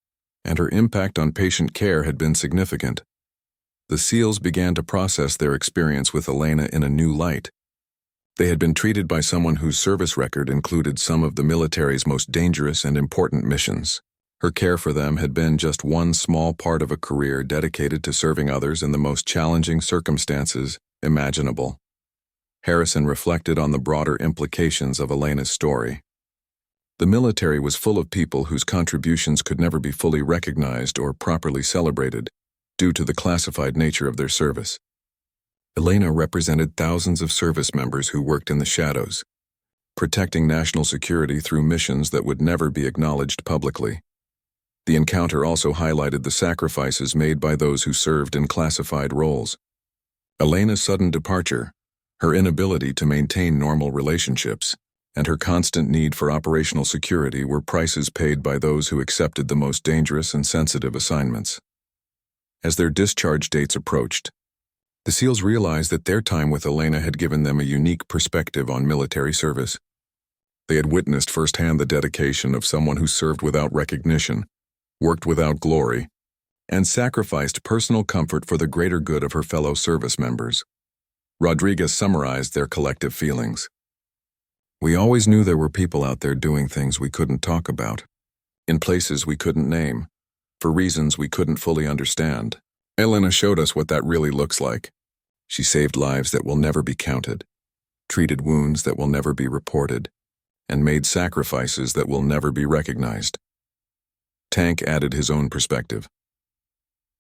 and her impact on patient care had been significant. The SEALs began to process their experience with Elena in a new light. They had been treated by someone whose service record included some of the military's most dangerous and important missions. Her care for them had been just one small part of a career dedicated to serving others in the most challenging circumstances imaginable. Harrison reflected on the broader implications of Elena's story. The military was full of people whose contributions could never be fully recognized or properly celebrated due to the classified nature of their service. Elena represented thousands of service members who worked in the shadows, protecting national security through missions that would never be acknowledged publicly. The encounter also highlighted the sacrifices made by those who served in classified roles. Elena's sudden departure, her inability to maintain normal relationships, and her constant need for operational security were prices paid by those who accepted the most dangerous and sensitive assignments. As their discharge dates approached, the SEALs realized that their time with Elena had given them a unique perspective on military service. They had witnessed firsthand the dedication of someone who served without recognition, worked without glory, and sacrificed personal comfort for the greater good of her fellow service members. Rodriguez summarized their collective feelings. "We always knew there were people out there doing things we couldn't talk about, in places we couldn't name, for reasons we couldn't fully understand. Elena showed us what that really looks like. She saved lives that will never be counted, treated wounds that will never be reported, and made sacrifices that will never be recognized." Tank added his own perspective.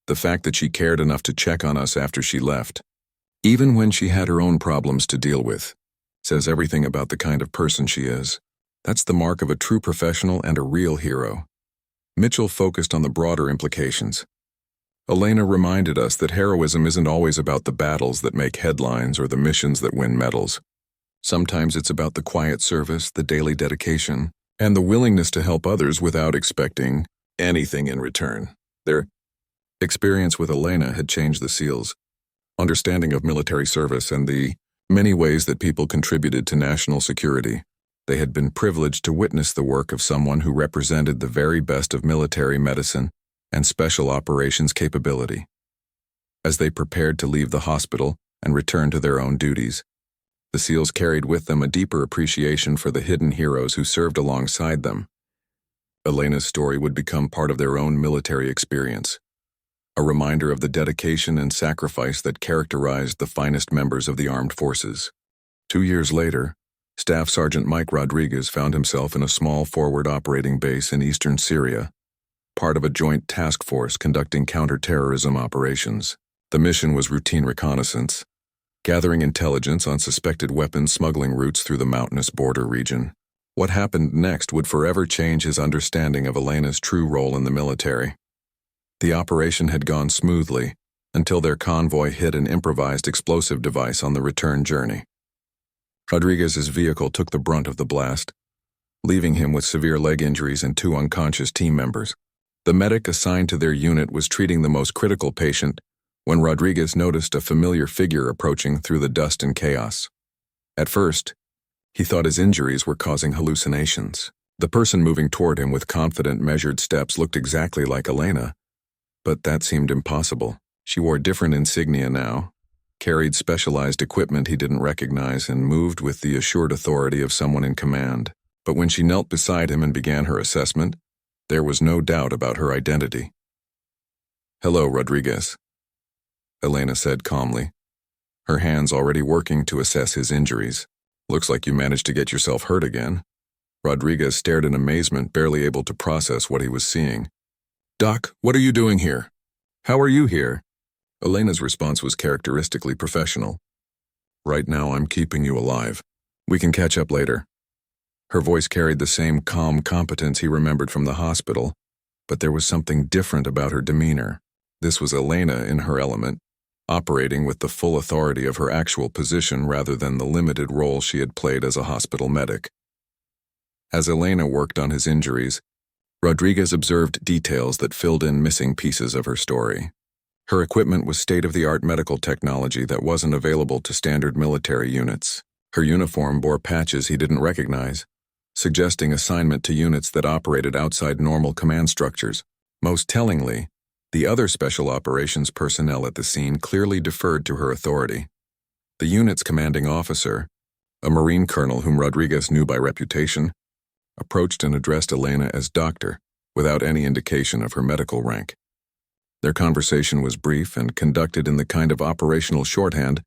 The fact that she cared enough to check on us after she left, even when she had her own problems to deal with, says everything about the kind of person she is. That's the mark of a true professional and a real hero. Mitchell focused on the broader implications. Elena reminded us that heroism isn't always about the battles that make headlines or the missions that win medals. Sometimes it's about the quiet service, the daily dedication, and the willingness to help others without expecting anything in return. Their experience with Elena had changed the SEALs' understanding of military service and the many ways that people contributed to national security. They had been privileged to witness the work of someone who represented the very best of military medicine and special operations capability. As they prepared to leave the hospital and return to their own duties, the SEALs carried with them a deeper appreciation for the hidden heroes who served alongside them. Elena's story would become part of their own military experience, a reminder of the dedication and sacrifice that characterized the finest members of the armed forces. 2 years later, Staff Sergeant Mike Rodriguez found himself in a small forward operating base in eastern Syria, part of a joint task force conducting counterterrorism operations. The mission was routine reconnaissance, gathering intelligence on suspected weapons smuggling routes through the mountainous border region. What happened next would forever change his understanding of Elena's true role in the military. The operation had gone smoothly until their convoy hit an improvised explosive device on the return journey. Rodriguez's vehicle took the brunt of the blast, leaving him with severe leg injuries and 2 unconscious team members. The medic assigned to their unit was treating the most critical patient when Rodriguez noticed a familiar figure approaching through the dust and chaos. At first, he thought his injuries were causing hallucinations. The person moving toward him with confident, measured steps looked exactly like Elena, but that seemed impossible. She wore different insignia now, carried specialized equipment he didn't recognize, and moved with the assured authority of someone in command. But when she knelt beside him and began her assessment, there was no doubt about her identity. "Hello, Rodriguez," Elena said calmly, her hands already working to assess his injuries. "Looks like you managed to get yourself hurt again." Rodriguez stared in amazement, barely able to process what he was seeing. "Doc, what are you doing here? How are you here?" Elena's response was characteristically professional. "Right now I'm keeping you alive. We can catch up later." Her voice carried the same calm competence he remembered from the hospital, but there was something different about her demeanor. This was Elena in her element, operating with the full authority of her actual position rather than the limited role she had played as a hospital medic. As Elena worked on his injuries, Rodriguez observed details that filled in missing pieces of her story. Her equipment was state-of-the-art medical technology that wasn't available to standard military units. Her uniform bore patches he didn't recognize, suggesting assignment to units that operated outside normal command structures. Most tellingly, the other special operations personnel at the scene clearly deferred to her authority. The unit's commanding officer, a Marine colonel whom Rodriguez knew by reputation, approached and addressed Elena as doctor, without any indication of her medical rank. Their conversation was brief and conducted in the kind of operational shorthand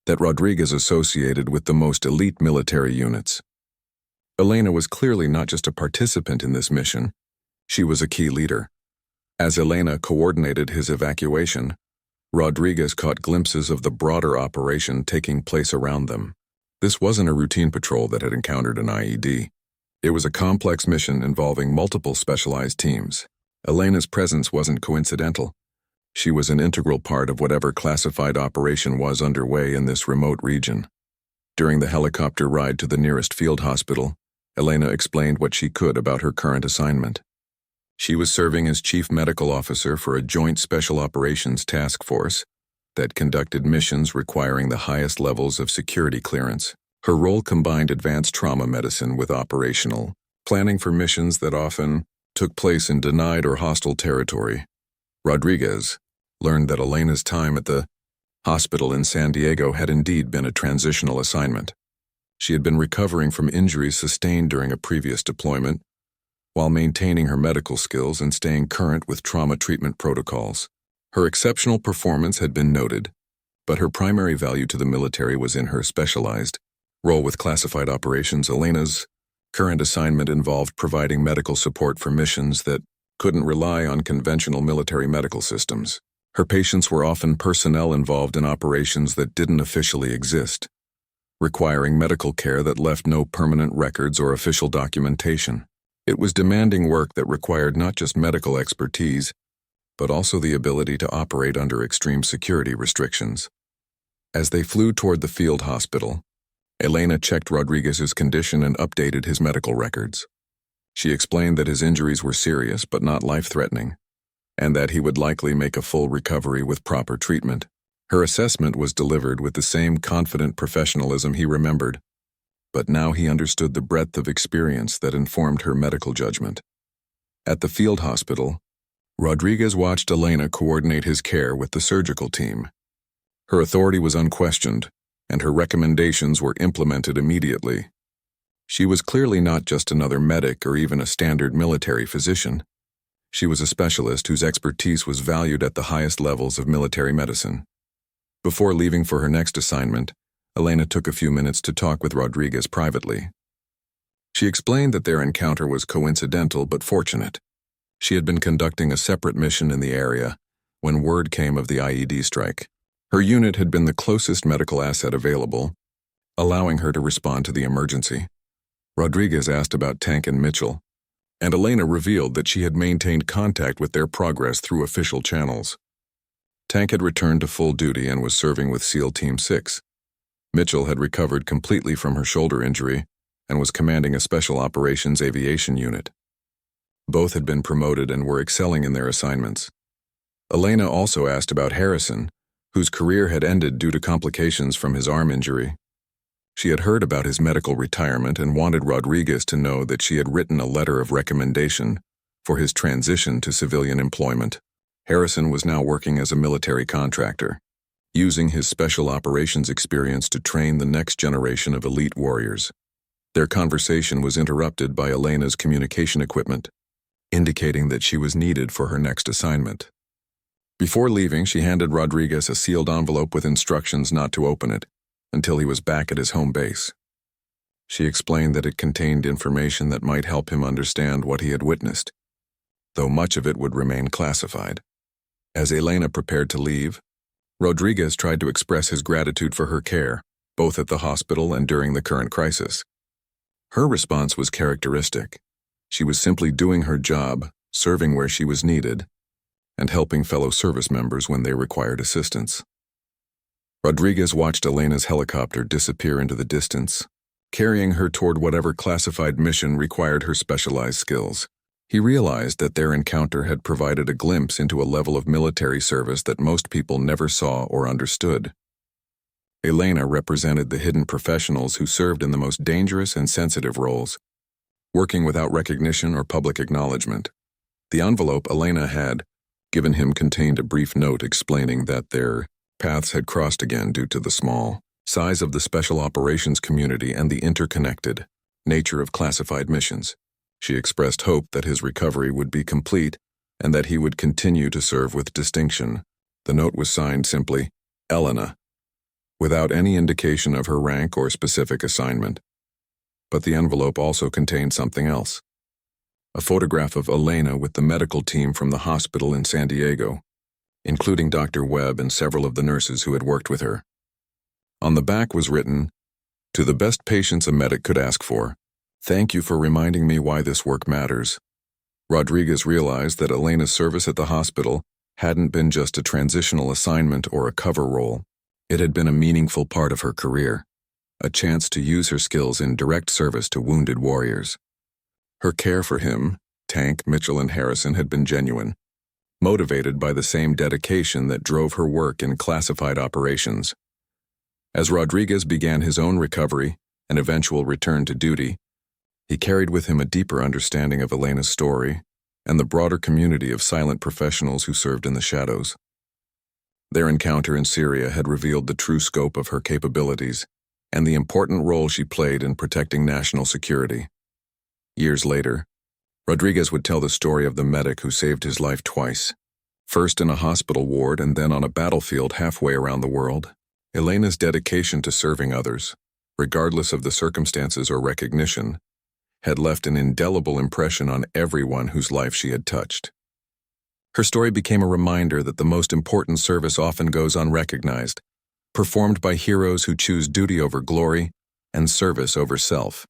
that Rodriguez associated with the most elite military units. Elena was clearly not just a participant in this mission, she was a key leader. As Elena coordinated his evacuation, Rodriguez caught glimpses of the broader operation taking place around them. This wasn't a routine patrol that had encountered an IED. It was a complex mission involving multiple specialized teams. Elena's presence wasn't coincidental. She was an integral part of whatever classified operation was underway in this remote region. During the helicopter ride to the nearest field hospital, Elena explained what she could about her current assignment. She was serving as chief medical officer for a joint special operations task force that conducted missions requiring the highest levels of security clearance. Her role combined advanced trauma medicine with operational planning for missions that often took place in denied or hostile territory. Rodriguez learned that Elena's time at the hospital in San Diego had indeed been a transitional assignment. She had been recovering from injuries sustained during a previous deployment, while maintaining her medical skills and staying current with trauma treatment protocols. Her exceptional performance had been noted, but her primary value to the military was in her specialized role with classified operations. Elena's current assignment involved providing medical support for missions that couldn't rely on conventional military medical systems. Her patients were often personnel involved in operations that didn't officially exist, requiring medical care that left no permanent records or official documentation. It was demanding work that required not just medical expertise, but also the ability to operate under extreme security restrictions. As they flew toward the field hospital, Elena checked Rodriguez's condition and updated his medical records. She explained that his injuries were serious but not life-threatening, and that he would likely make a full recovery with proper treatment. Her assessment was delivered with the same confident professionalism he remembered, but now he understood the breadth of experience that informed her medical judgment. At the field hospital, Rodriguez watched Elena coordinate his care with the surgical team. Her authority was unquestioned, and her recommendations were implemented immediately. She was clearly not just another medic or even a standard military physician. She was a specialist whose expertise was valued at the highest levels of military medicine. Before leaving for her next assignment, Elena took a few minutes to talk with Rodriguez privately. She explained that their encounter was coincidental but fortunate. She had been conducting a separate mission in the area when word came of the IED strike. Her unit had been the closest medical asset available, allowing her to respond to the emergency. Rodriguez asked about Tank and Mitchell, and Elena revealed that she had maintained contact with their progress through official channels. Tank had returned to full duty and was serving with SEAL Team 6. Mitchell had recovered completely from her shoulder injury and was commanding a Special Operations Aviation unit. Both had been promoted and were excelling in their assignments. Elena also asked about Harrison, whose career had ended due to complications from his arm injury. She had heard about his medical retirement and wanted Rodriguez to know that she had written a letter of recommendation for his transition to civilian employment. Harrison was now working as a military contractor, using his special operations experience to train the next generation of elite warriors. Their conversation was interrupted by Elena's communication equipment, indicating that she was needed for her next assignment. Before leaving, she handed Rodriguez a sealed envelope with instructions not to open it until he was back at his home base. She explained that it contained information that might help him understand what he had witnessed, though much of it would remain classified. As Elena prepared to leave, Rodriguez tried to express his gratitude for her care, both at the hospital and during the current crisis. Her response was characteristic. She was simply doing her job, serving where she was needed, and helping fellow service members when they required assistance. Rodriguez watched Elena's helicopter disappear into the distance, carrying her toward whatever classified mission required her specialized skills. He realized that their encounter had provided a glimpse into a level of military service that most people never saw or understood. Elena represented the hidden professionals who served in the most dangerous and sensitive roles, working without recognition or public acknowledgement. The envelope Elena had given him contained a brief note explaining that their paths had crossed again due to the small size of the special operations community and the interconnected nature of classified missions. She expressed hope that his recovery would be complete and that he would continue to serve with distinction. The note was signed simply, Elena, without any indication of her rank or specific assignment. But the envelope also contained something else. A photograph of Elena with the medical team from the hospital in San Diego, including Dr. Webb and several of the nurses who had worked with her. On the back was written, "To the best patients a medic could ask for, thank you for reminding me why this work matters." Rodriguez realized that Elena's service at the hospital hadn't been just a transitional assignment or a cover role. It had been a meaningful part of her career, a chance to use her skills in direct service to wounded warriors. Her care for him, Tank, Mitchell, and Harrison had been genuine, motivated by the same dedication that drove her work in classified operations. As Rodriguez began his own recovery and eventual return to duty, he carried with him a deeper understanding of Elena's story and the broader community of silent professionals who served in the shadows. Their encounter in Syria had revealed the true scope of her capabilities and the important role she played in protecting national security. Years later, Rodriguez would tell the story of the medic who saved his life twice, first in a hospital ward and then on a battlefield halfway around the world. Elena's dedication to serving others, regardless of the circumstances or recognition, had left an indelible impression on everyone whose life she had touched. Her story became a reminder that the most important service often goes unrecognized, performed by heroes who choose duty over glory and service over self.